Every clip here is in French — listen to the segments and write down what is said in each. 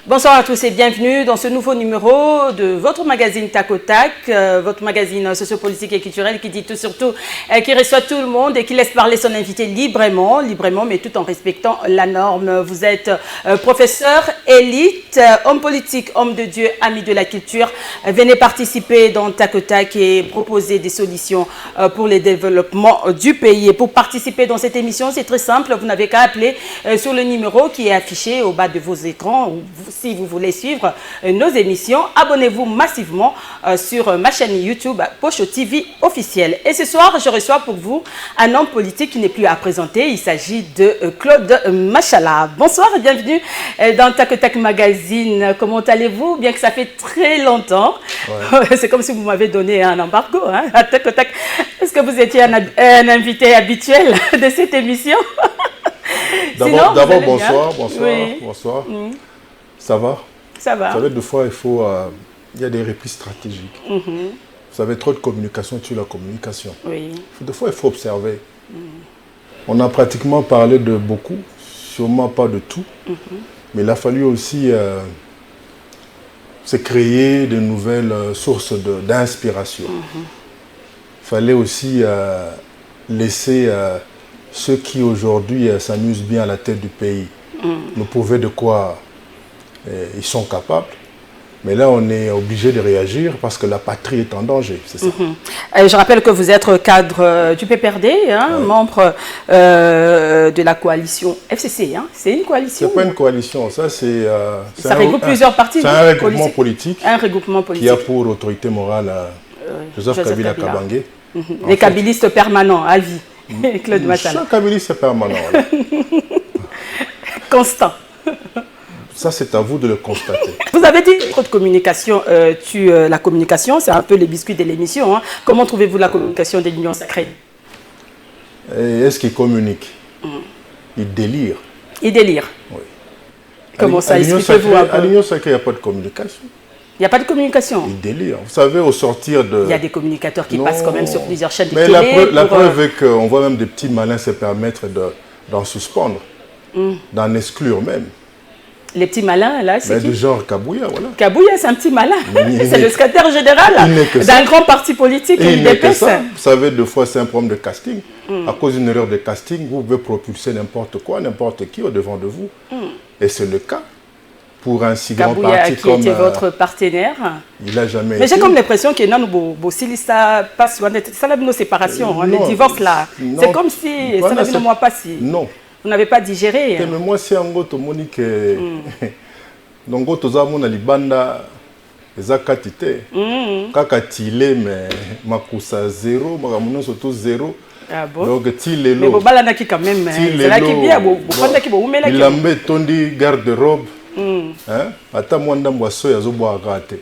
Bonsoir à tous et bienvenue dans ce nouveau numéro de votre magazine Tac au Tac, votre magazine sociopolitique et culturel qui dit tout sur tout, qui reçoit tout le monde et qui laisse parler son invité librement, mais tout en respectant la norme. Vous êtes professeur, élite, homme politique, homme de Dieu, ami de la culture. Venez participer dans Tac au Tac et proposer des solutions pour le développement du pays. Et pour participer dans cette émission, c'est très simple, vous n'avez qu'à appeler sur le numéro qui est affiché au bas de vos écrans. Si vous voulez suivre nos émissions, abonnez-vous massivement sur ma chaîne YouTube Pocho TV officielle. Et ce soir, je reçois pour vous un homme politique qui n'est plus à présenter. Il s'agit de Claude Machala. Bonsoir et bienvenue dans Tac au Tac Magazine. Comment allez-vous? Bien que ça fait très longtemps. Ouais. C'est comme si vous m'avez donné un embargo à Tac au Tac. Est-ce que vous étiez un invité habituel de cette émission? D'abord, bonsoir. Oui. Bonsoir. Ça va? Ça va. Vous savez, des fois, il y a des replis stratégiques. Vous savez, trop de communication tue la communication. Oui. Des fois, il faut observer. On a pratiquement parlé de beaucoup, sûrement pas de tout, mais il a fallu aussi se créer de nouvelles sources d'inspiration. Il fallait aussi laisser ceux qui aujourd'hui s'amusent bien à la tête du pays nous prouver de quoi ils sont capables. Mais là, on est obligé de réagir parce que la patrie est en danger, c'est ça. Je rappelle que vous êtes cadre du PPRD, membre de la coalition FCC. C'est une coalition? C'est pas une coalition, ça c'est... ça regroupe plusieurs partis. C'est un regroupement politique. Un regroupement politique. Qui a pour autorité morale Joseph Kabila Kabange. Les kabilistes permanents, à vie. Claude Machala. Chaque kabiliste permanent. Constant. Ça, c'est à vous de le constater. Vous avez dit que de communication tue la communication, c'est un peu les biscuits de l'émission. Comment trouvez-vous la communication de l'Union Sacrée? Est-ce qu'il communique? Il délire. Il délire? Oui. Comment ça? Expliquez-vous un peu. À l'Union Sacrée, il n'y a pas de communication. Il n'y a pas de communication? Il délire. Vous savez, au sortir de... Il y a des communicateurs qui passent quand même sur plusieurs chaînes de télé. Mais la preuve est qu'on voit même des petits malins se permettre d'en suspendre, d'en exclure même. Les petits malins, là, c'est qui? Du genre Kabouya, voilà. Kabouya, c'est un petit malin. C'est le secrétaire général d'un grand parti politique. Et il n'est que ça. Vous savez, des fois, c'est un problème de casting. À cause d'une erreur de casting, vous pouvez propulser n'importe quoi, n'importe qui au-devant de vous. Et c'est le cas pour un si grand parti qui comme... était votre partenaire. Il n'a jamais été. Mais j'ai comme l'impression que nous, si ça passe, ça nos séparations, les divorces là. C'est comme si ça n'avait moi pas si... Non. Vous n'avez pas digéré. Mais moi, c'est un goto monique. Donc, goto zamona libanda ezakatite. Kakatile mais makusa zéro, magamuno surtout zéro. Ah bon? Donc tilelo. Mais bobala naki quand même. C'est là qui bien. Bofanda ki bo umela ki. Il ambe tondi garde-robe. Attends, moi ndamboaso yazo boagate.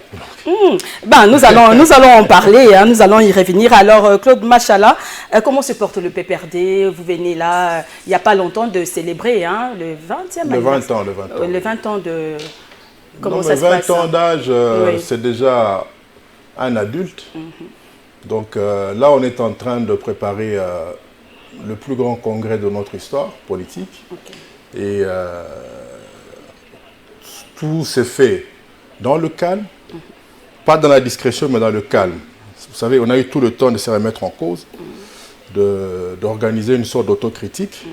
Nous allons en parler, nous allons y revenir. Alors, Claude Machala, comment se porte le PPRD? Vous venez là, il n'y a pas longtemps de célébrer le 20e anniversaire. Le 20 ans de... Comment non, ça se passe? 20 ans d'âge, c'est déjà un adulte. Donc là, on est en train de préparer le plus grand congrès de notre histoire politique. Et tout s'est fait dans le calme. Pas dans la discrétion, mais dans le calme. Vous savez, on a eu tout le temps de se remettre en cause, d'organiser une sorte d'autocritique.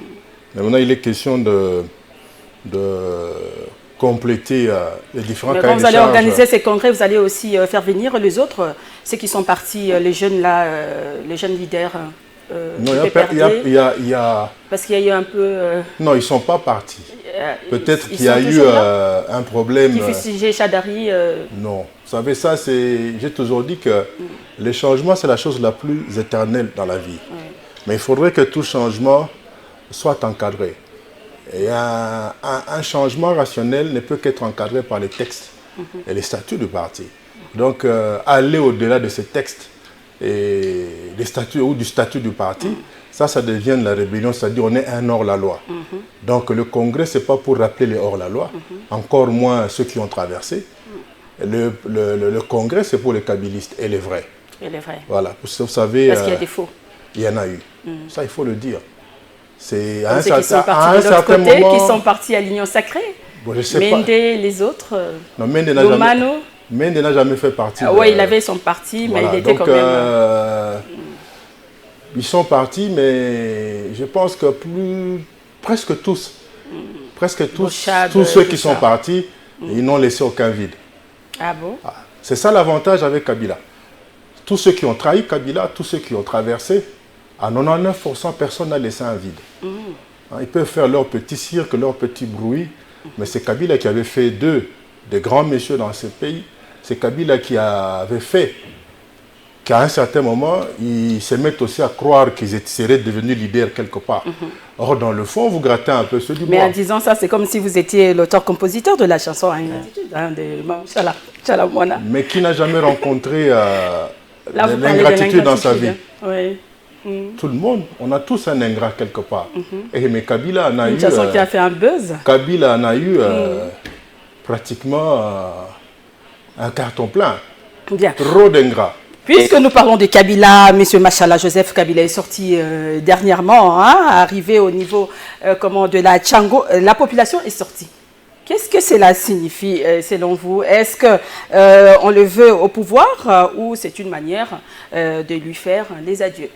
Mais maintenant, il est question de compléter les différents cahiers de charges. Quand vous allez organiser ces congrès, vous allez aussi faire venir les autres, ceux qui sont partis, les jeunes là, les jeunes leaders. Non, il y a... Parce qu'il y a eu un peu... Non, ils ne sont pas partis. Peut-être qu'il y a eu un problème... Qui fustigé Chadari Non. Vous savez, ça, c'est... J'ai toujours dit que les changements, c'est la chose la plus éternelle dans la vie. Mais il faudrait que tout changement soit encadré. Et un changement rationnel ne peut qu'être encadré par les textes et les statuts du parti. Donc, aller au-delà de ces textes et des statuts ou du statut du parti, ça devient de la rébellion, c'est-à-dire on est un hors-la-loi. Donc le congrès, ce n'est pas pour rappeler les hors-la-loi, encore moins ceux qui ont traversé. Le congrès, c'est pour les kabilistes et les vrais. Et les vrais. Voilà, vous savez... Parce qu'il y a des faux. Il y en a eu. Ça, il faut le dire. C'est à un certain moment... Qui sont partis à l'Union Sacrée. Bon, je sais Mende, pas. les autres, Non, Mende n'a Lomano. Mende n'a jamais fait partie. Oui, il avait son parti, Voilà, mais il était donc, quand même... ils sont partis, mais je pense que presque tous, Bouchard, tous ceux tout qui ça. sont partis, ils n'ont laissé aucun vide. Ah bon? C'est ça l'avantage avec Kabila. Tous ceux qui ont trahi Kabila, tous ceux qui ont traversé, à 99%, personne n'a laissé un vide. Hein, ils peuvent faire leur petit cirque, leur petit bruit, mais c'est Kabila qui avait fait d'eux des grands messieurs dans ce pays. C'est Kabila qui avait fait qu'à un certain moment, ils se mettent aussi à croire qu'ils seraient devenus leaders quelque part. Or, dans le fond, vous grattez un peu ceux du Mais bois. en disant ça, c'est comme si vous étiez l'auteur-compositeur de la chanson à une attitude, hein, de Chala Mwana. Mais qui n'a jamais rencontré Là, vous parlez de l'ingratitude dans sa vie? Oui. Tout le monde, on a tous un ingrat quelque part. Et mais Kabila en a eu... Une chanson qui a fait un buzz. Kabila en a eu pratiquement un carton plein. Bien. Trop d'ingrats. Puisque nous parlons de Kabila, M. Machala Joseph Kabila est sorti dernièrement, hein, arrivé au niveau de la Tchango. La population est sortie. Qu'est-ce que cela signifie selon vous? Est-ce qu'on le veut au pouvoir ou c'est une manière de lui faire les adieux?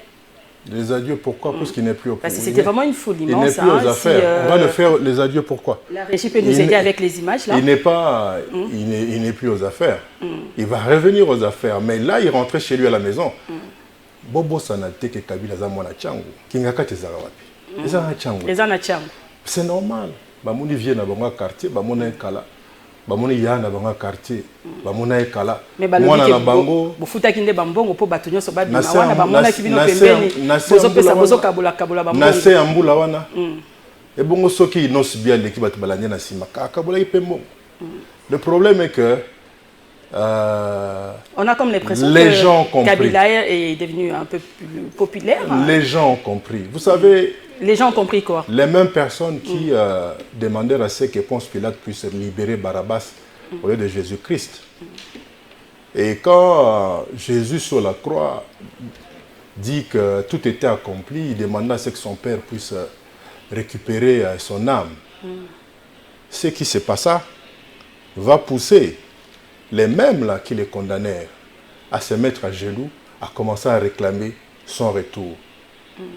Les adieux, pourquoi? Parce qu'il n'est plus au pouvoir. Parce que c'était vraiment une folie Il n'est immense. plus aux affaires. Si, on va le faire, les adieux, pourquoi? La régie peut nous aider avec les images là. Il n'est pas, il n'est plus aux affaires. Il va revenir aux affaires. Mais là, il rentrait chez lui à la maison. Bobo Sanate que Kabila Zamwana Tchango. Kingaka Tezarawapi. Ezana Tchango. Ezana Tchango. C'est normal. Bamuni vient dans un quartier, bamuna kala. Bamuni yana dans un quartier, bamuna kala. Mais balobi ke bango. Bofuta kinde bambongo po batonyo so babi mawana bamona kibino pembeni. Bozo pesa bozo kabula kabula bambongo. Nase ambula wana. Et bongo soki inos bien l'équipe bat balanya na sima kabula ipembo. Le problème est que on a comme l'impression les gens ont compris. Kabila est devenu un peu plus populaire. Les gens ont compris. Vous savez, les gens ont compris quoi? Les mêmes personnes qui demandaient à ce que Ponce Pilate puisse libérer Barabbas au lieu de Jésus-Christ. Et quand Jésus sur la croix dit que tout était accompli, il demanda à ce que son père puisse récupérer son âme. Ce qui se passa va pousser les mêmes là qui les condamnèrent à se mettre à genoux, à commencer à réclamer son retour.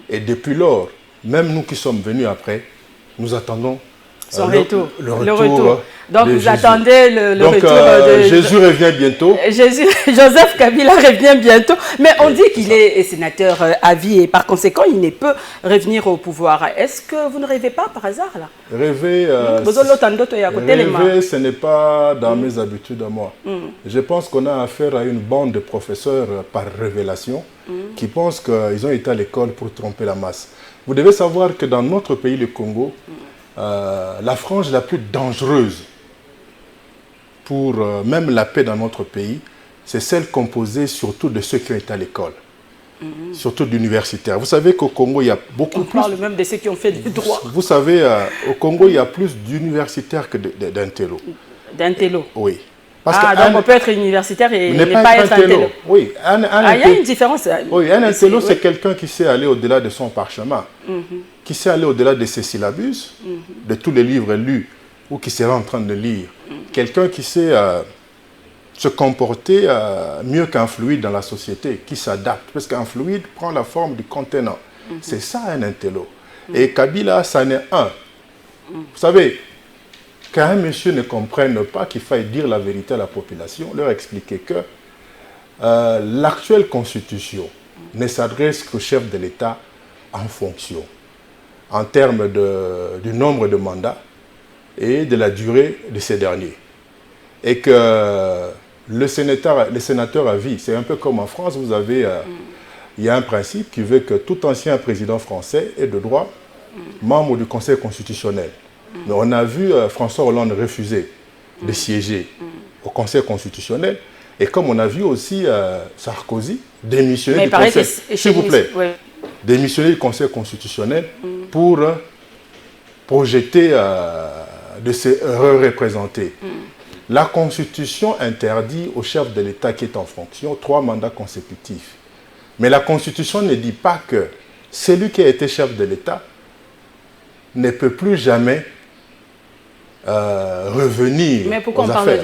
Et depuis lors, même nous qui sommes venus après, nous attendons son retour. Le retour. Donc vous attendez le retour de Jésus revient bientôt. Joseph Kabila revient bientôt. Mais on dit qu'il est sénateur à vie et par conséquent, il ne peut revenir au pouvoir. Est-ce que vous ne rêvez pas par hasard là? Rêver, ce n'est pas dans mes habitudes à moi. Je pense qu'on a affaire à une bande de professeurs par révélation qui pensent qu'ils ont été à l'école pour tromper la masse. Vous devez savoir que dans notre pays, le Congo, la frange la plus dangereuse pour même la paix dans notre pays, c'est celle composée surtout de ceux qui ont été à l'école, surtout d'universitaires. Vous savez qu'au Congo, il y a beaucoup plus... On parle même de ceux qui ont fait du droit. Vous savez, au Congo, il y a plus d'universitaires que d'intello. D'intello? Oui. Parce donc on peut être universitaire et ne pas être intello. Oui. Il y a une différence. Oui, un intello, c'est quelqu'un qui sait aller au-delà de son parchemin, qui sait aller au-delà de ses syllabus, de tous les livres lus ou qui sera en train de lire. Quelqu'un qui sait se comporter mieux qu'un fluide dans la société, qui s'adapte. Parce qu'un fluide prend la forme du contenant. C'est ça un intello. Et Kabila, ça en est un. Vous savez, qu'un monsieur ne comprenne pas qu'il faille dire la vérité à la population, leur expliquer que l'actuelle constitution ne s'adresse qu'au chef de l'État en fonction, en termes du nombre de mandats et de la durée de ces derniers. Et que le sénateur à vie, c'est un peu comme en France, vous avez, il y a un principe qui veut que tout ancien président français est de droit membre du Conseil constitutionnel. Mais on a vu François Hollande refuser de siéger au Conseil constitutionnel. Et comme on a vu aussi Sarkozy démissionner du Conseil, s'il vous plaît, démissionner du Conseil constitutionnel pour projeter de se représenter. La Constitution interdit au chef de l'État qui est en fonction 3 mandats consécutifs. Mais la Constitution ne dit pas que celui qui a été chef de l'État ne peut plus jamais revenir. Mais pourquoi aux on parle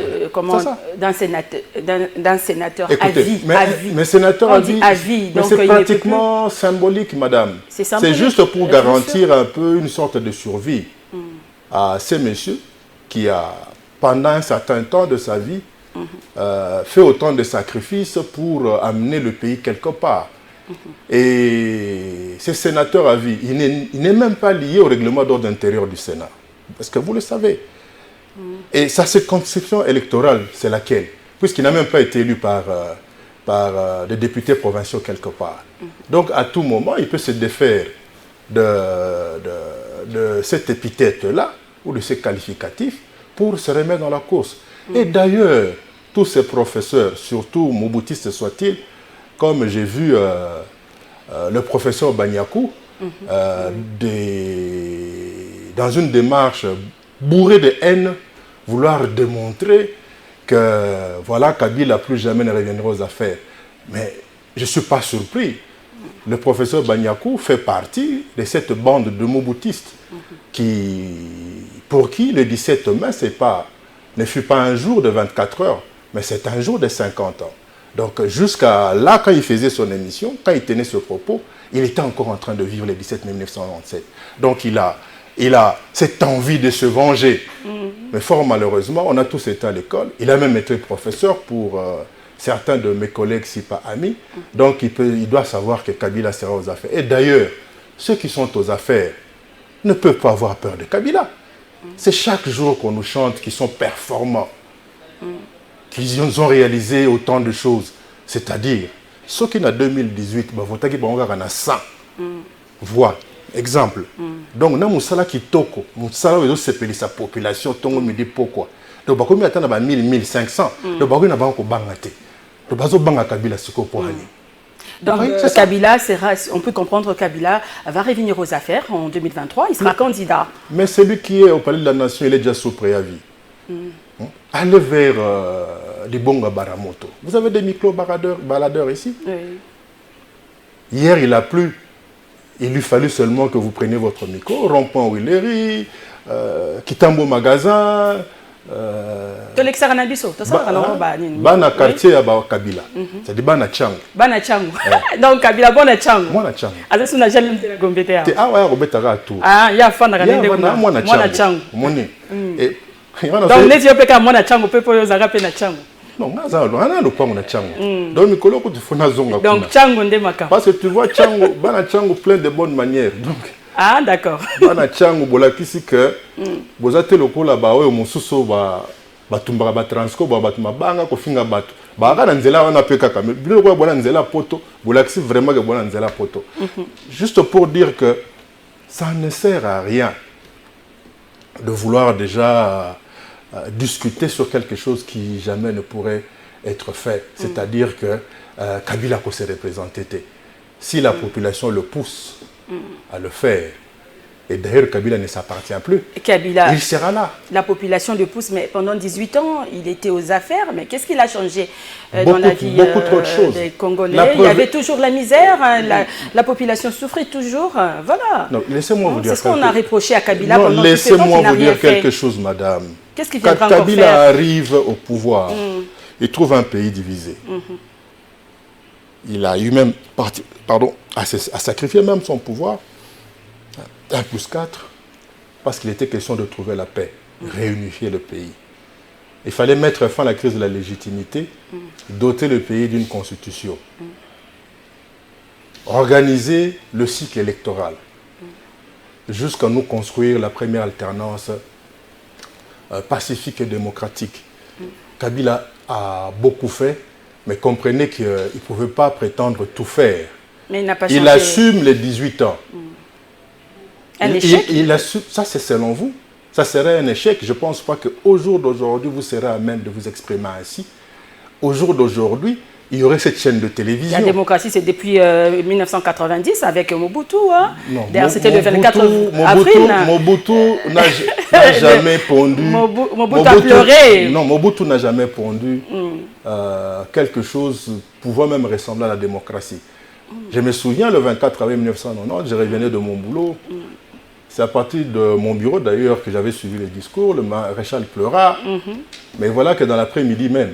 d'un sénateur à vie, mais sénateur à vie. Mais c'est pratiquement symbolique, madame. C'est juste pour garantir un peu une sorte de survie à ces messieurs qui a, pendant un certain temps de sa vie, fait autant de sacrifices pour amener le pays quelque part. Et ces sénateurs à vie, il n'est même pas lié au règlement d'ordre intérieur du Sénat. Parce que vous le savez. Et sa circonscription électorale, c'est laquelle? Puisqu'il n'a même pas été élu par des députés provinciaux quelque part. Donc, à tout moment, il peut se défaire de cette épithète-là, ou de ces qualificatifs, pour se remettre dans la course. Et d'ailleurs, tous ces professeurs, surtout moboutistes soient-ils, comme j'ai vu le professeur Banyakou, dans une démarche bourrée de haine, vouloir démontrer que voilà, Kabila plus jamais ne reviendra aux affaires. Mais je ne suis pas surpris. Le professeur Banyakou fait partie de cette bande de moboutistes pour qui le 17 mai ne fut pas un jour de 24 heures, mais c'est un jour de 50 ans. Donc jusqu'à là, quand il faisait son émission, quand il tenait ce propos, il était encore en train de vivre le 17 mai 1997. Donc il a cette envie de se venger. Mais fort malheureusement, on a tous été à l'école. Il a même été professeur pour certains de mes collègues, si pas amis. Donc il doit savoir que Kabila sera aux affaires. Et d'ailleurs, ceux qui sont aux affaires ne peuvent pas avoir peur de Kabila. C'est chaque jour qu'on nous chante qu'ils sont performants. Qu'ils ont réalisé autant de choses. C'est-à-dire, ceux qui en 2018, votaki bango na 100 voix. Exemple. Donc, na musala kitoko, musala wezo sepeli sa population, tongo me dit pourquoi. Donc, bakomi atana ba 1000, 1500. Donc, bakomi na bango bangate. Donc, bazo banga Kabila siko pour aller. Donc, Kabila sera, on peut comprendre que Kabila va revenir aux affaires en 2023, il sera candidat. Mais celui qui est au palais de la nation, il est déjà sous préavis. Allez vers Libonga Baramoto. Vous avez des micro-baladeurs ici? Oui. Hier, il a plu. Il lui fallut seulement que vous preniez votre micro, rond-point Willery, Kitambo Magasin. Bana quartier à Kabila. C'est-à-dire Bana Chango. Bana Chango. Donc Kabila Bana Chango. Mwana Chango. Alors c'est jamais de la gombeta. Ah ouais, Robeta tout. Ah, il y a fan de Mwana Chango. Moni. Donc les yeux peka Mwana Chango peut poser à rappeler na Chango. Non, on a le point de Chango. Donc, Mikolo, tu fais une zone. Donc, Chango, on démarque. Parce que tu vois, Chango, Bana Chango plein de bonnes manières. Donc, ah, d'accord. Bana Chango, bola kisi que, vous avez le coup là-bas, où mon sous-so va tumbara ba transco, ba banga, ko finga batu. Ba ga nzela wana pe kaka, mais bilo ko bola nzela poto, bola kisi vraiment que bola nzela poto. Juste pour dire que ça ne sert à rien de vouloir déjà discuter sur quelque chose qui jamais ne pourrait être fait. C'est-à-dire que Kabila peut se représenter. Si la population le pousse à le faire, et d'ailleurs Kabila ne s'appartient plus, Kabila, il sera là. La population le pousse, mais pendant 18 ans, il était aux affaires. Mais qu'est-ce qu'il a changé dans la vie des Congolais? Il y avait toujours la misère, la population souffrait toujours. Voilà. Laissez-moi vous dire. C'est ce qu'on a reproché à Kabila pendant 18 ans. Laissez-moi vous dire quelque chose, madame. Qu'est-ce qu'il viendra encore faire? Quand Kabila arrive au pouvoir, il trouve un pays divisé. Il a eu même, à sacrifier même son pouvoir, 1+4, parce qu'il était question de trouver la paix, réunifier le pays. Il fallait mettre fin à la crise de la légitimité, doter le pays d'une constitution, organiser le cycle électoral, jusqu'à nous construire la première alternance pacifique et démocratique. Kabila a beaucoup fait, mais comprenez qu'il ne pouvait pas prétendre tout faire. Mais il n'a pas Il assume les 18 ans. Un échec? Il assume, ça c'est selon vous. Ça serait un échec. Je ne pense pas qu'au jour d'aujourd'hui, vous serez à même de vous exprimer ainsi. Au jour d'aujourd'hui, il y aurait cette chaîne de télévision. La démocratie, c'est depuis 1990 avec Mobutu. Hein? Non, c'était le 24 avril. Mobutu n'a jamais pondu. Mobutu a pleuré. Non, Mobutu n'a jamais pondu quelque chose pouvant même ressembler à la démocratie. Je me souviens, le 24 avril 1990, je revenais de mon boulot. C'est à partir de mon bureau, d'ailleurs, que j'avais suivi le discours. Le maréchal pleura. Mais voilà que dans l'après-midi même,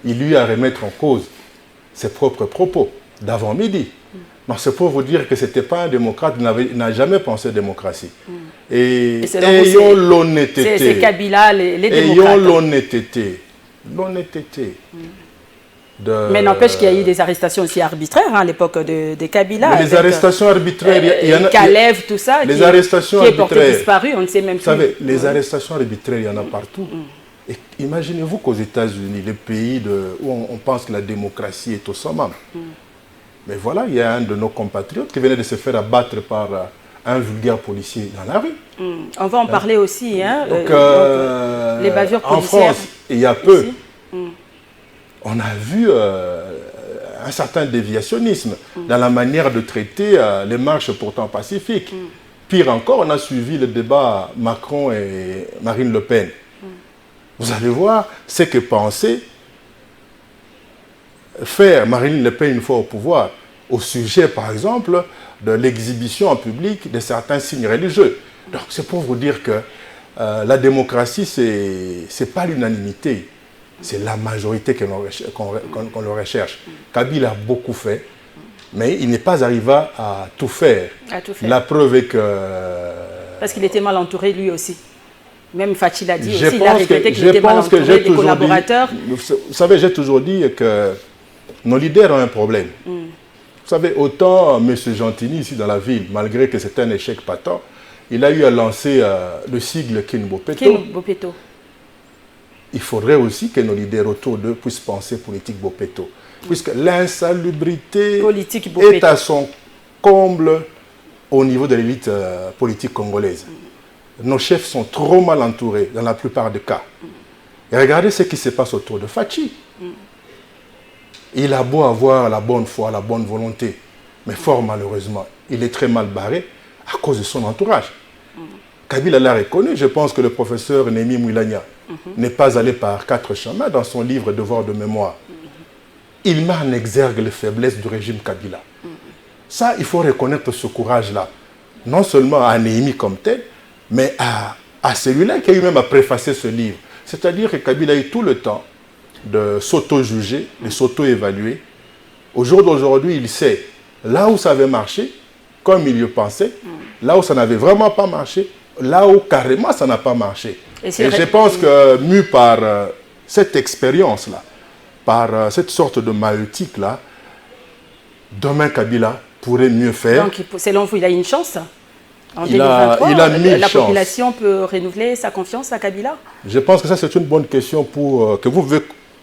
il lui a remettre en cause ses propres propos d'avant-midi. Donc c'est pour vous dire que ce n'était pas un démocrate, il n'a jamais pensé démocratie. Et ayons l'honnêteté. C'est Kabila, les démocrates. Ayons l'honnêteté. L'honnêteté. Mais n'empêche qu'il y a eu des arrestations aussi arbitraires à l'époque de Kabila. Mais les arrestations arbitraires, il y en a. Kalev, tout ça, les arrestations qui est porté arbitraires, disparu, on ne sait même plus. Vous savez, les arrestations arbitraires, il y en a partout. Et imaginez-vous qu'aux États-Unis, le pays où on pense que la démocratie est au summum. Mais voilà, il y a un de nos compatriotes qui venait de se faire abattre par un vulgaire policier dans la rue. On va en parler aussi. Hein, donc, les bavures policières. En France, il y a peu, on a vu un certain déviationnisme dans la manière de traiter les marches pourtant pacifiques. Pire encore, on a suivi le débat Macron et Marine Le Pen. Vous allez voir ce que pensait faire Marine Le Pen une fois au pouvoir, au sujet, par exemple, de l'exhibition en public de certains signes religieux. Donc, c'est pour vous dire que la démocratie, ce n'est pas l'unanimité, c'est la majorité qu'on le recherche. Kabila a beaucoup fait, mais il n'est pas arrivé à tout faire. La preuve est que... Parce qu'il était mal entouré, lui aussi. Même Fachi l'a dit aussi, il a regretté qu'il était mal entouré des collaborateurs. Vous savez, j'ai toujours dit que nos leaders ont un problème. Vous savez, autant M. Gentini, ici dans la ville, malgré que c'est un échec patent, il a eu à lancer le sigle Kin-Bopeto. Il faudrait aussi que nos leaders autour d'eux puissent penser politique Bopeto. Puisque l'insalubrité est à son comble au niveau de l'élite politique congolaise. Nos chefs sont trop mal entourés dans la plupart des cas. Et regardez ce qui se passe autour de Fachi. Il a beau avoir la bonne foi, la bonne volonté, mais fort malheureusement, il est très mal barré à cause de son entourage. Kabila l'a reconnu. Je pense que le professeur Némi Mouilania n'est pas allé par 4 chemins dans son livre Devoir de mémoire. Il met en exergue les faiblesses du régime Kabila. Ça, il faut reconnaître ce courage-là. Non seulement à Némi comme tel, mais à celui-là qui a eu même à préfacer ce livre. C'est-à-dire que Kabila a eu tout le temps de s'auto-juger, de s'auto-évaluer. Au jour d'aujourd'hui, il sait là où ça avait marché, comme il le pensait, là où ça n'avait vraiment pas marché, là où carrément ça n'a pas marché. Et je pense que, mu par cette expérience-là, par cette sorte de maïeutique-là, demain Kabila pourrait mieux faire. Donc, selon vous, il a une chance en il a la population peut renouveler sa confiance à Kabila? Je pense que ça, c'est une bonne question pour que vous pouvez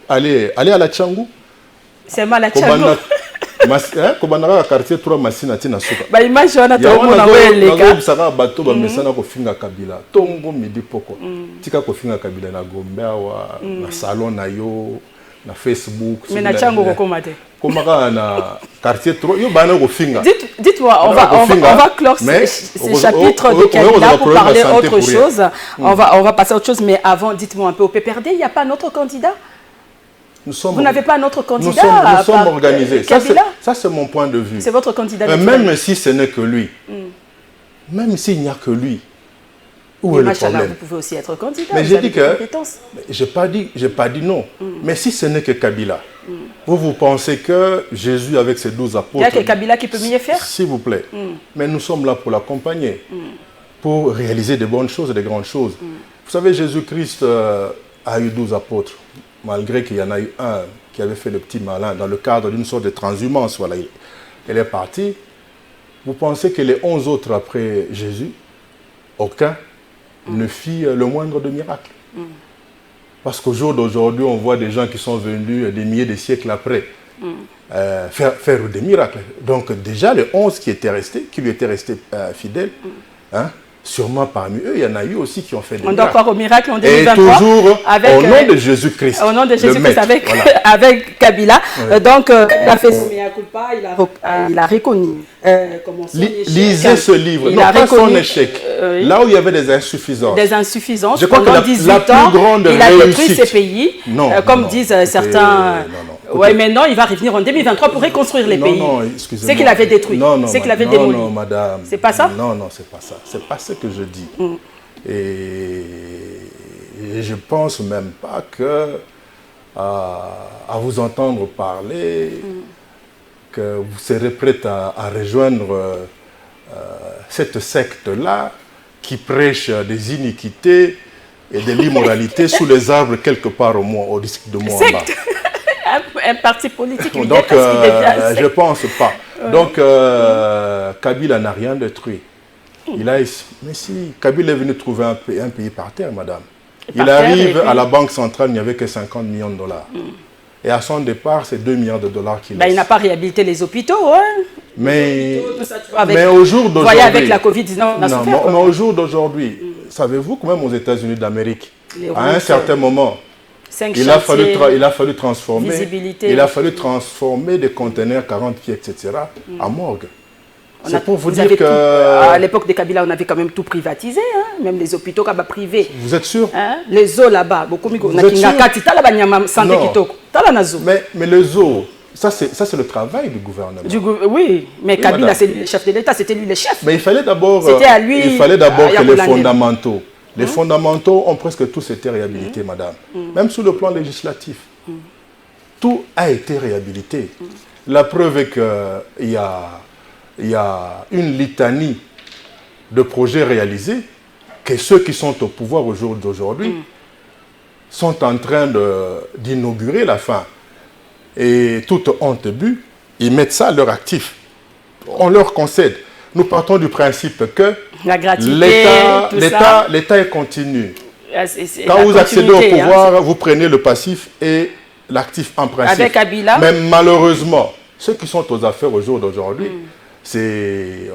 aller à la Tchangou. C'est mal à Tchangou. Kobandaka quartier 3 masina tina suka. Ba image wana to mona weleka. Saka bato ba mesana ko finga Kabila. Tongo midi poko. Tika ko finga Kabila na Gombe wa na salon na yo na Facebook. Mais na Tchangou ko komate. Komaka na quartier 3 yo bana ko finga. Dites-moi, on va clore ce chapitre de Kabila pour parler autre chose. On va passer à autre chose, mais avant, dites-moi un peu, au PPRD, il n'y a pas notre candidat? Vous n'avez pas notre candidat? Nous sommes organisés. Ça, c'est mon point de vue. C'est votre candidat. Même si ce n'est que lui, même s'il n'y a que lui, où est le problème? Vous pouvez aussi être candidat. Mais j'ai dit que... Je n'ai pas dit non. Mais si ce n'est que Kabila, vous pensez que Jésus, avec ses 12 apôtres... Il n'y a que Kabila qui peut mieux faire? S'il vous plaît. Mais nous sommes là pour l'accompagner, pour réaliser de bonnes choses et de grandes choses. Vous savez, Jésus-Christ a eu 12 apôtres. Malgré qu'il y en a eu un qui avait fait le petit malin dans le cadre d'une sorte de transhumance, voilà, il est parti. Vous pensez que les 11 autres après Jésus, aucun ne fit le moindre de miracle. Parce qu'au jour d'aujourd'hui, on voit des gens qui sont venus des milliers de siècles après faire des miracles. Donc déjà, les 11 qui lui étaient restés fidèles, hein, sûrement parmi eux, il y en a eu aussi qui ont fait des miracles. On doit croire au miracle en 2023. Et toujours au nom de Jésus-Christ. Au nom de Jésus-Christ avec Kabila. Oui. Donc, il a fait son mea culpa, il a reconnu. Lisez ce livre. Non, pas son échec. Là où il y avait des insuffisances. Des insuffisances. Je crois que la plus grande il a détruit ces pays. Non, comme disent certains Oui, mais non, il va revenir en 2023 pour reconstruire les pays. Non, excusez-moi. C'est qu'il avait détruit. Non, c'est qu'il avait démoli. Non, madame. C'est pas ça? Non, c'est pas ça. C'est pas ce que je dis. Et je pense même pas que, à vous entendre parler, que vous serez prête à rejoindre cette secte-là qui prêche des iniquités et de l'immoralité sous les arbres quelque part au district de Moamba. Un parti politique. Donc, je ne pense pas. Donc, Kabila n'a rien détruit. Mais si, Kabila est venu trouver un pays par terre, madame. Il arrive à la Banque centrale, il n'y avait que 50 millions de dollars. Et à son départ, c'est 2 milliards de dollars qu'il laisse. Il n'a pas réhabilité les hôpitaux, hein. Mais au jour d'aujourd'hui... Voyez, avec la Covid-19, on a souffert. Mais au jour d'aujourd'hui, savez-vous que même aux États-Unis d'Amérique, à un certain moment, il a fallu transformer des conteneurs 40 pieds, etc., en morgue. C'est pour vous dire que... à l'époque de Kabila, on avait quand même tout privatisé, hein? Même les hôpitaux privés. Vous êtes sûr? Hein? Les eaux là-bas, beaucoup de mais les eaux, ça c'est le travail du gouvernement. Oui, mais Kabila, c'est le chef de l'État, c'était lui le chef. Mais il fallait d'abord que les fondamentaux ont presque tous été réhabilités, madame. Même sur le plan législatif. Tout a été réhabilité. La preuve est qu'il y a une litanie de projets réalisés que ceux qui sont au pouvoir au jour d'aujourd'hui sont en train d'inaugurer la fin. Et toute honte but, ils mettent ça à leur actif. On leur concède. Nous partons du principe que l'État est continu. Quand vous accédez au pouvoir, vous prenez le passif et l'actif en principe. Avec Kabila. Mais malheureusement, ceux qui sont aux affaires au jour d'aujourd'hui,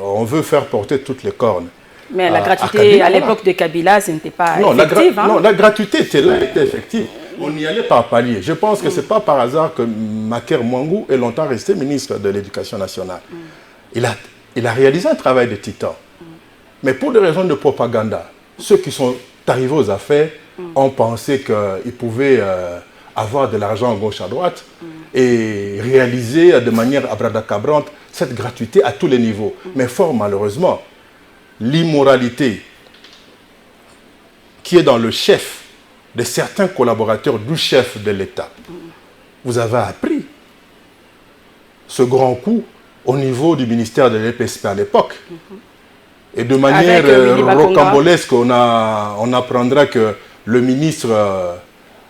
on veut faire porter toutes les cornes. Mais la gratuité à l'époque de Kabila, ce n'était pas effectif. Non, la gratuité était là, était effective. On y allait par palier. Je pense que ce n'est pas par hasard que Maker Mwangou est longtemps resté ministre de l'Éducation nationale. Il a réalisé un travail de titan. Mais pour des raisons de propagande, ceux qui sont arrivés aux affaires ont pensé qu'ils pouvaient avoir de l'argent à gauche à droite et réaliser de manière abracadabrante cette gratuité à tous les niveaux. Mais fort malheureusement, l'immoralité qui est dans le chef de certains collaborateurs du chef de l'État. Vous avez appris ce grand coup au niveau du ministère de l'EPSP à l'époque. Et de manière rocambolesque, on apprendra que le ministre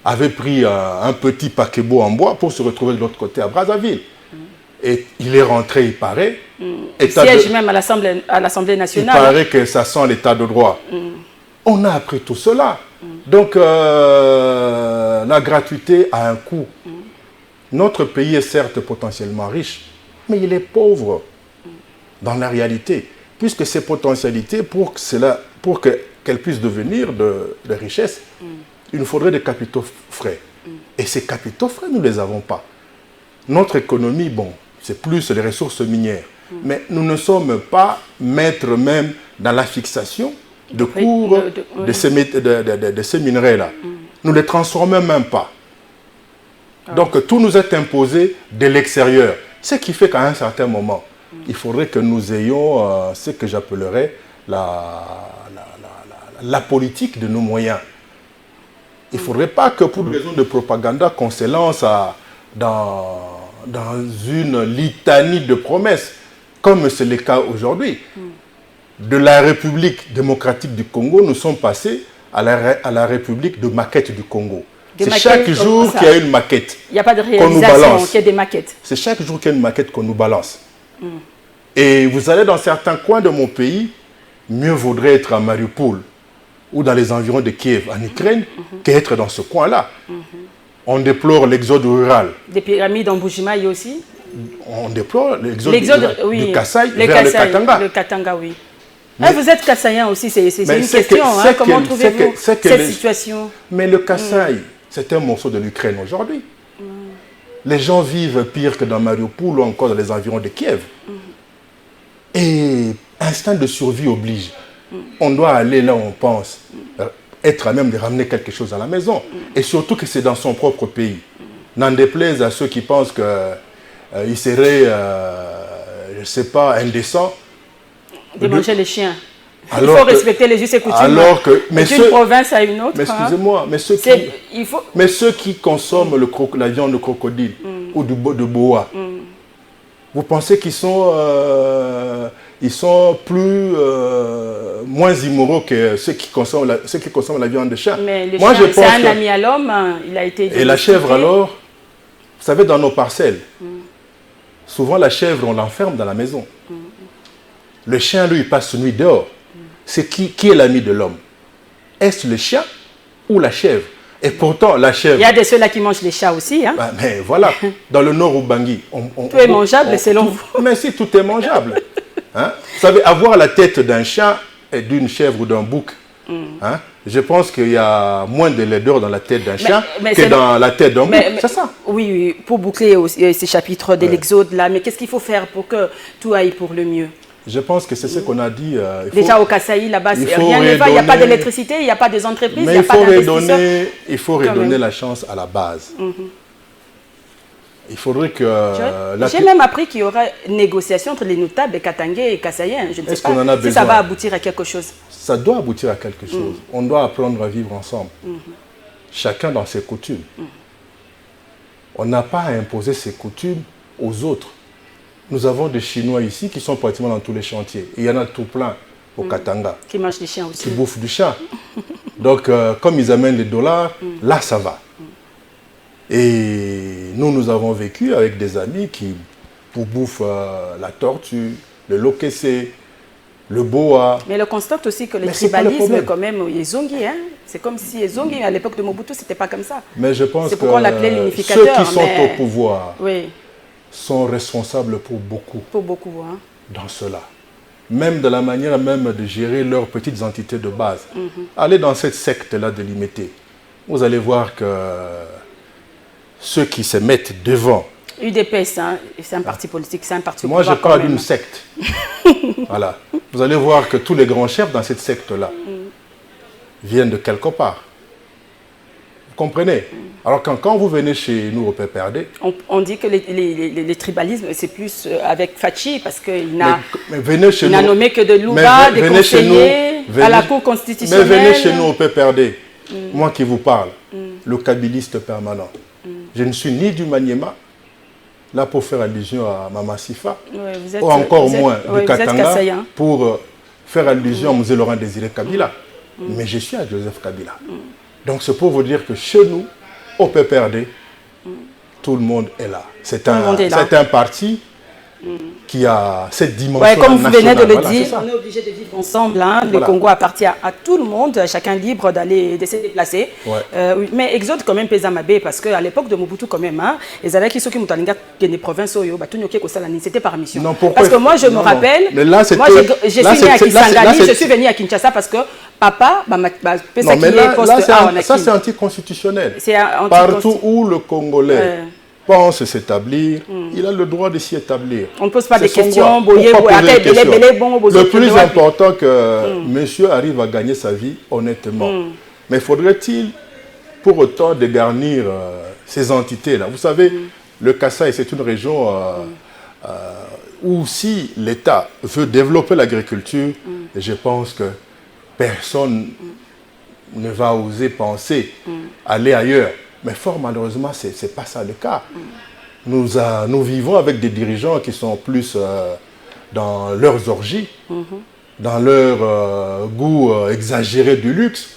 avait pris un petit paquebot en bois pour se retrouver de l'autre côté à Brazzaville. Et il est rentré, il paraît. Il siège même à l'Assemblée nationale. Il paraît que ça sent l'état de droit. On a appris tout cela. Donc, la gratuité a un coût. Notre pays est certes potentiellement riche, mais il est pauvre dans la réalité. Puisque ces potentialités, pour qu'elles puissent devenir de richesse, il nous faudrait des capitaux frais. Et ces capitaux frais, nous ne les avons pas. Notre économie, bon, c'est plus les ressources minières. Mais nous ne sommes pas maîtres même dans la fixation de cours de ces minerais-là. Nous ne les transformons même pas. Donc tout nous est imposé de l'extérieur. Ce qui fait qu'à un certain moment, il faudrait que nous ayons ce que j'appellerais la politique de nos moyens. Il ne faudrait pas que pour des raisons de propagande qu'on se lance dans une litanie de promesses, comme c'est le cas aujourd'hui. De la République démocratique du Congo, nous sommes passés à la République de maquette du Congo. C'est chaque jour qu'il y a une maquette. Il n'y a pas de réalisation, qu'il y a des maquettes. C'est chaque jour qu'il y a une maquette qu'on nous balance. Et vous allez dans certains coins de mon pays, mieux vaudrait être à Mariupol ou dans les environs de Kiev, en Ukraine, qu'être dans ce coin-là. On déplore l'exode rural. Des pyramides en Bujimaï aussi. On déplore l'exode du Kasaï vers le Katanga. Le Katanga, oui. Mais, vous êtes Kassaïen aussi, c'est une question. Comment trouvez-vous cette situation? Mais le Kasaï, c'est un morceau de l'Ukraine aujourd'hui. Les gens vivent pire que dans Mariupol ou encore dans les environs de Kiev. Et instinct de survie oblige. On doit aller là où on pense, être à même de ramener quelque chose à la maison. Et surtout que c'est dans son propre pays. N'en déplaise à ceux qui pensent qu'il serait, je ne sais pas, indécent de manger les chiens. Alors il faut respecter les us et coutumes. Alors que, d'une province à une autre. Mais excusez-moi, mais ceux qui consomment la viande de crocodile ou de boa, vous pensez qu'ils sont, moins immoraux que ceux qui consomment la viande de chat? Mais le chien, c'est un ami à l'homme, il a été... Et la chèvre alors, vous savez, dans nos parcelles, souvent la chèvre, on l'enferme dans la maison. Le chien, lui, il passe la nuit dehors. C'est qui est l'ami de l'homme? Est-ce le chien ou la chèvre? Et pourtant, la chèvre... Il y a de ceux-là qui mangent les chats aussi. Hein? Bah, mais voilà, dans le nord Ubangi... Tout est mangeable selon vous. Mais si, tout est mangeable. Hein? Vous savez, avoir la tête d'un chat et d'une chèvre ou d'un bouc, hein? Je pense qu'il y a moins de laideur dans la tête d'un chat que dans la tête d'un bouc. C'est ça. Oui, pour boucler aussi ces chapitres de l'Exode là, mais qu'est-ce qu'il faut faire pour que tout aille pour le mieux? Je pense que c'est ce qu'on a dit. Déjà au Kasaï, là-bas, rien ne va, il n'y a pas d'électricité, il n'y a pas des entreprises, il n'y a pas d'investisseurs. Il faut redonner la chance à la base. Il faudrait que... J'ai même appris qu'il y aurait négociation entre les notables de Katangé et Kasaïen. Je ne sais pas si ça va aboutir à quelque chose. Ça doit aboutir à quelque chose. On doit apprendre à vivre ensemble. Chacun dans ses coutumes. On n'a pas à imposer ses coutumes aux autres. Nous avons des Chinois ici qui sont pratiquement dans tous les chantiers. Et il y en a tout plein au Katanga. Qui mangent des chiens aussi. Qui bouffent du chat. Donc, comme ils amènent les dollars, là, ça va. Et nous avons vécu avec des amis qui bouffent la tortue, le lokessé, le boa. Mais le constate aussi que le tribalisme, quand même, les Zongi, hein? C'est comme si les Zongi, à l'époque de Mobutu, ce n'était pas comme ça. Mais je pense que l'unificateur, ceux qui sont au pouvoir oui, sont responsables pour beaucoup. Pour beaucoup, hein? Dans cela. Même de la manière même de gérer leurs petites entités de base. Allez dans cette secte-là de l'imité. Vous allez voir que ceux qui se mettent devant... UDPS, hein, c'est un parti politique, c'est un parti au pouvoir. Moi, je parle d'une même. secte. Voilà. Vous allez voir que tous les grands chefs dans cette secte-là viennent de quelque part. Vous comprenez? Alors quand vous venez chez nous au PPRD... On dit que les tribalismes, c'est plus avec Fachi, parce qu'il n'a nommé que de Louba, des conseillers à la Cour constitutionnelle. Mais venez chez nous au PPRD, moi qui vous parle, le kabiliste permanent. Je ne suis ni du Maniema, là pour faire allusion à Mama Sifa, ou encore moins du Katanga, pour faire allusion à M. Laurent Désiré Kabila. Mais je suis à Joseph Kabila. Donc c'est pour vous dire que chez nous, au PPRD, tout le monde est là. C'est un parti qui a cette dimension nationale. Comme vous venez de le dire, on est obligé de vivre ensemble. Hein. Le Congo appartient à tout le monde, chacun libre de se déplacer. Mais Exode quand même pèse à Mabé, parce qu'à l'époque de Mobutu quand même, hein, les Alaki qui sont qui des provinces, c'était par mission. Non, parce que moi je me rappelle, moi je suis né à Kisangani, je suis venu à Kinshasa parce que papa, ça c'est anticonstitutionnel. Partout où le Congolais pense s'établir, il a le droit de s'y établir. On ne pose pas de questions. Le plus important que monsieur arrive à gagner sa vie honnêtement. Mais faudrait-il pour autant dégarnir ces entités-là? Vous savez, le Kasaï, c'est une région où si l'État veut développer l'agriculture, je pense que personne ne va oser penser aller ailleurs. Mais fort malheureusement, ce n'est pas ça le cas. Nous vivons avec des dirigeants qui sont plus dans leurs orgies, dans leur goût exagéré du luxe,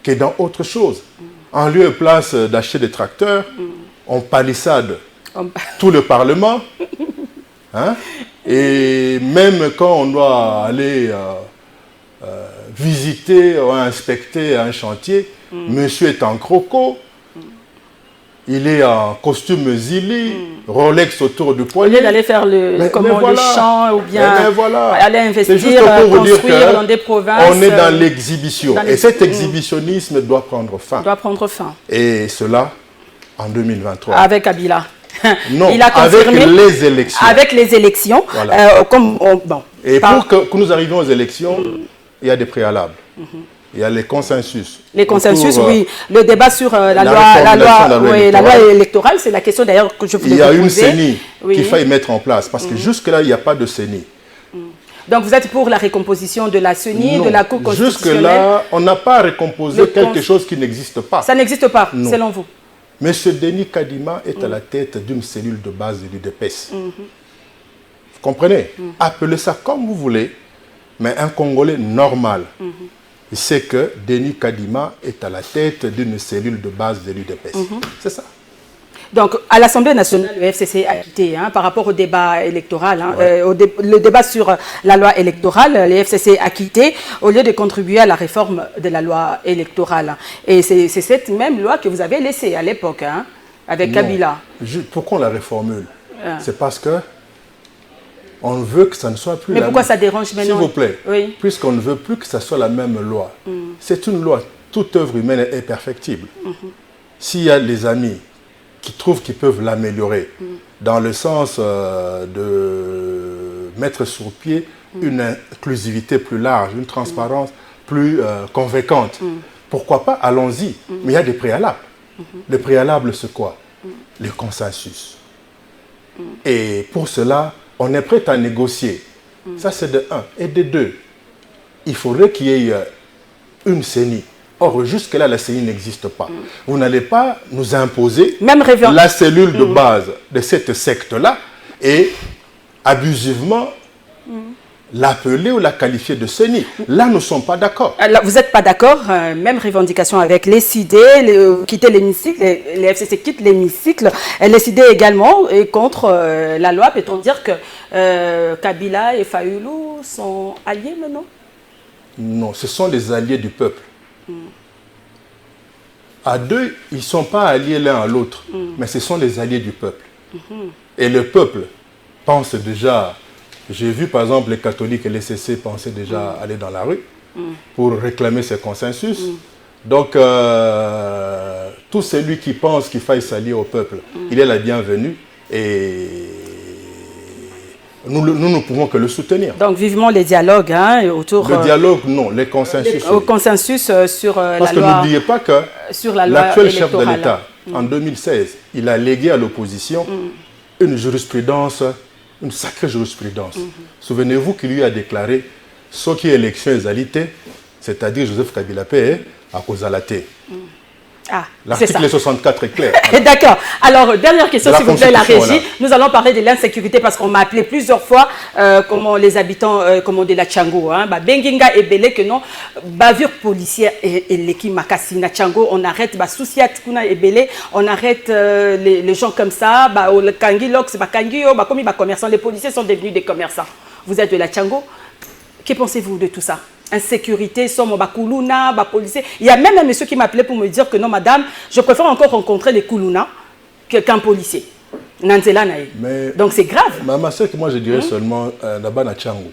que dans autre chose. En lieu et place d'acheter des tracteurs, on palissade tout le Parlement. Hein? Et même quand on doit aller visiter ou inspecter un chantier, monsieur est en croco. Il est en costume Zili, Rolex autour du poignet. Au lieu d'aller faire le champ ou bien aller investir, construire dans des provinces. On est dans l'exhibition. Et cet exhibitionnisme doit prendre fin. Et cela en 2023. Avec Kabila. Non, il a confirmé, avec les élections. Avec les élections. Voilà. Et pour que nous arrivions aux élections, il y a des préalables. il y a les consensus. Les consensus, autour, oui. Le débat sur la loi électorale, c'est la question d'ailleurs que je voulais vous poser. Il y a une CENI qu'il faille mettre en place, parce que jusque-là, il n'y a pas de CENI. Donc vous êtes pour la recomposition de la CENI, de la Cour constitutionnelle? Jusque-là, on n'a pas recomposé quelque chose qui n'existe pas. Ça n'existe pas, selon vous? M. Denis Kadima est à la tête d'une cellule de base de l'UDPS. Vous comprenez? Appelez ça comme vous voulez, mais un Congolais normal, c'est que Denis Kadima est à la tête d'une cellule de base de l'UDPS. C'est ça. Donc, à l'Assemblée nationale, le FCC a quitté par rapport au débat électoral, le débat sur la loi électorale, le FCC a quitté au lieu de contribuer à la réforme de la loi électorale. Et c'est cette même loi que vous avez laissée à l'époque, avec Kabila. Pourquoi on la reformule? C'est parce que on veut que ça ne soit plus Mais pourquoi ça dérange maintenant? S'il vous plaît, puisqu'on ne veut plus que ça soit la même loi. C'est une loi, toute œuvre humaine est perfectible. S'il y a les amis qui trouvent qu'ils peuvent l'améliorer dans le sens de mettre sur pied une inclusivité plus large, une transparence plus convaincante. Pourquoi pas? Allons-y. Mais il y a des préalables. Les préalables, c'est quoi? Le consensus. Et pour cela, on est prêt à négocier. Ça, c'est de un. Et de deux, il faudrait qu'il y ait une CENI. Or, jusque-là, la CENI n'existe pas. Vous n'allez pas nous imposer la cellule de base de cette secte-là et abusivement l'appeler ou la qualifier de CENI. Là, nous ne sommes pas d'accord. Vous n'êtes pas d'accord. Même revendication avec les CID, quitter l'hémicycle, les FCC quittent l'hémicycle. Les CID également est contre la loi. Peut-on dire que Kabila et Fayoulou sont alliés maintenant? Non, ce sont les alliés du peuple. À deux, ils ne sont pas alliés l'un à l'autre, mais ce sont les alliés du peuple. Et le peuple pense déjà, j'ai vu par exemple les catholiques et les CC pensaient déjà aller dans la rue pour réclamer ce consensus. Donc, tout celui qui pense qu'il faille s'allier au peuple, il est la bienvenue et nous ne pouvons que le soutenir. Donc, vivement les dialogues autour... Le dialogue, non, les consensus. Le consensus sur la loi... Parce que n'oubliez pas que l'actuel chef de l'État, en 2016, il a légué à l'opposition une jurisprudence, une sacrée jurisprudence. Souvenez-vous qu'il lui a déclaré « Ce qui est élection égalité, c'est-à-dire Joseph Kabila Paye, à cause de la thé ». L'article 64 est clair. D'accord. Alors, dernière question, s'il vous plaît, la régie. Nous allons parler de l'insécurité parce qu'on m'a appelé plusieurs fois comment les habitants de la Tchango. Benginga et Belé, que non, bavure policière et l'équipe Makassi na Tchango, on arrête, Souciat Kuna et Belé, on arrête les gens comme ça, le Kangi Lox, Kangi, comme les commerçants, les policiers sont devenus des commerçants. Vous êtes de la Tchango. Que pensez-vous de tout ça? Insécurité, somme bakuluna, policiers. Il y a même un monsieur qui m'appelait pour me dire que non, madame, je préfère encore rencontrer les kuluna qu'un policier. Donc c'est grave. Ma soeur, moi je dirais seulement là-bas na Tchango.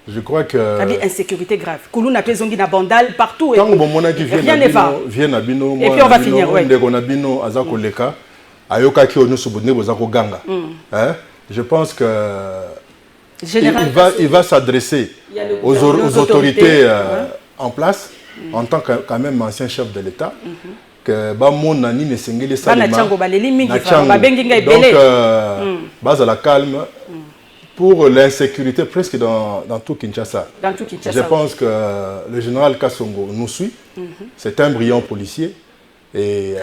Je crois que... insécurité grave. Kuluna pezongi na bandal partout. Tant que rien ne va. Et puis on va finir. Je pense que il va s'adresser aux autorités en place, en tant que quand même ancien chef de l'État, que Bamonani ne sengeli salima. Donc, base à la calme pour l'insécurité presque dans tout Kinshasa. Je pense que le général Kassongo nous suit. C'est un brillant policier et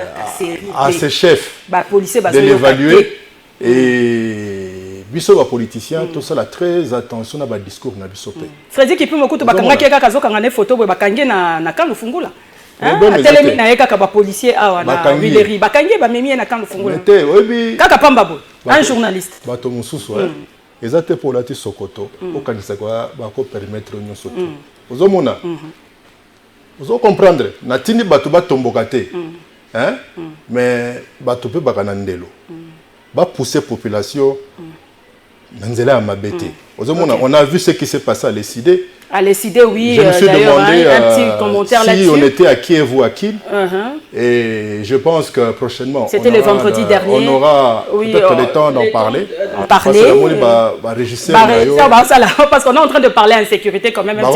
à ses chefs de l'évaluer. Et biso ba politicien tout ça là très attention à ba discours na biso pe. Freddy qui peut me kutu bakanga keka kazo kangane photo bo bakange na kan fungula. Telemi na yeka ka ba policier awa na Villery bakange ba memi na kan fungula. Kaka pamba bo un journaliste. Bato mususu ezate pour la Sokoto au kanisa kwa ba ko permettre nyo soto. Ozomona. Ozo comprendre na tini bato batomboka te. Mais bato pe bakana ndelo. Va pousser la population on a vu ce qui s'est passé à l'ECID. À décider, oui. Je me suis demandé un petit commentaire si là-dessus. on était à Kiev ou à Kiev. Et je pense que prochainement, c'était le vendredi dernier. On aura peut-être le temps d'en parler. Parce qu'on est en train de parler en sécurité quand même. Un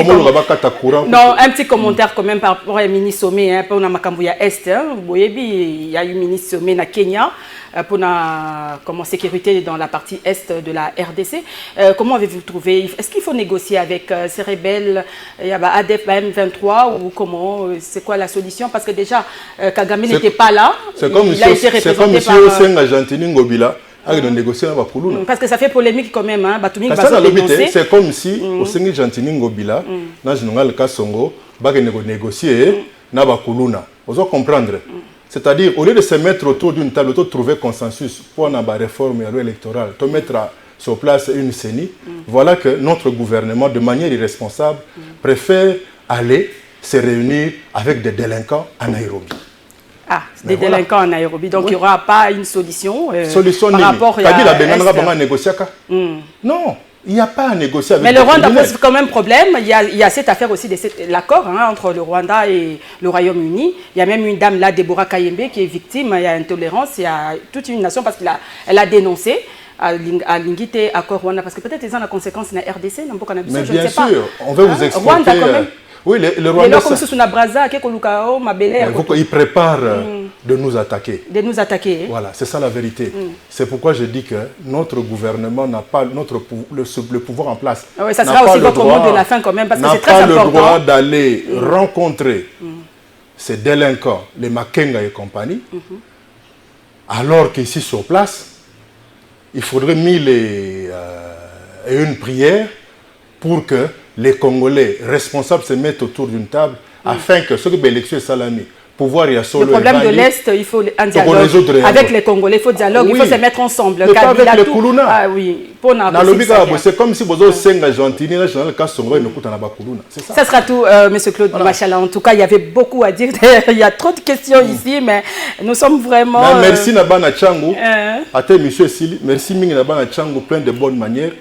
petit commentaire quand même par rapport à mini sommet pour Makambuya Est. Il y a eu mini sommet na Kenya pour la sécurité dans la partie est de la RDC. Comment avez-vous trouvé? Est-ce qu'il faut négocier avec ces rebelles, ADF, M23 ou comment? C'est quoi la solution? Parce que déjà, Kagame n'était pas là. C'est comme si Argentine Ngobila a négocié avec Kuluna. Parce que ça fait polémique quand même. C'est comme si Argentine Ngobila, dans le cas Songo, va négocier avec Kuluna. Vous allez comprendre. C'est-à-dire, au lieu de se mettre autour d'une table, de trouver consensus pour une réforme électorale, de mettre sur place une CENI, voilà que notre gouvernement, de manière irresponsable, préfère aller se réunir avec des délinquants en Nairobi. Ah, des délinquants en Nairobi. Donc, il n'y aura pas une solution par rapport à... Non, il n'y a pas à négocier avec. Mais le Rwanda pose quand même problème. Il y a cette affaire aussi de l'accord entre le Rwanda et le Royaume-Uni. Il y a même une dame là, Deborah Kayembe, qui est victime. Il y a intolérance. Il y a toute une nation parce qu'elle a dénoncé à l'ingité accord Rwanda. Parce que peut-être ils ont la conséquence dans la RDC. Mais bien sûr, on veut vous expliquer. Rwanda quand même. Oui, le Rwanda. Il prépare de nous attaquer. De nous attaquer. Voilà, c'est ça la vérité. C'est pourquoi je dis que notre gouvernement n'a pas le pouvoir en place. Oui, ça sera aussi votre mot de la fin quand même, parce que c'est très important. N'a pas le droit d'aller rencontrer ces délinquants, les Makenga et compagnie, alors qu'ici sur place, il faudrait mille et une prières pour que les Congolais responsables se mettent autour d'une table afin que ceux qui ont l'élection salami, pouvoir y assurer. Le problème de l'Est, il faut un dialogue avec les Congolais, il faut dialogue, il faut se mettre ensemble. Le avec les Kuluna. Ah oui. C'est comme si vous avez 5 Argentiniens, dans le cas Songo, ils n'écoutent pas Kuluna. Ça sera tout, M. Claude Machala. En tout cas, il y avait beaucoup à dire. Il y a trop de questions ici, mais nous sommes vraiment... Merci Nabana Tchangou. M. Sili. Merci Mingi Nabana Tchangou, plein de bonnes manières.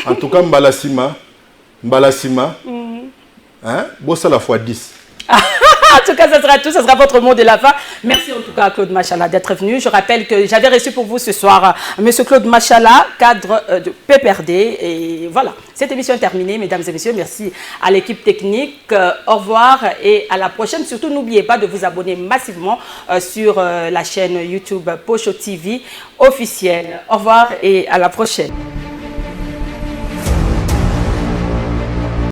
En tout cas, Mbalasima, bossa la fois 10. En tout cas, ça sera tout, ça sera votre mot de la fin. Merci en tout cas à Claude Machala d'être venu. Je rappelle que j'avais reçu pour vous ce soir M. Claude Machala, cadre de PPRD. Et voilà, cette émission est terminée, mesdames et messieurs. Merci à l'équipe technique. Au revoir et à la prochaine. Surtout, n'oubliez pas de vous abonner massivement sur la chaîne YouTube Pocho TV officielle. Au revoir et à la prochaine.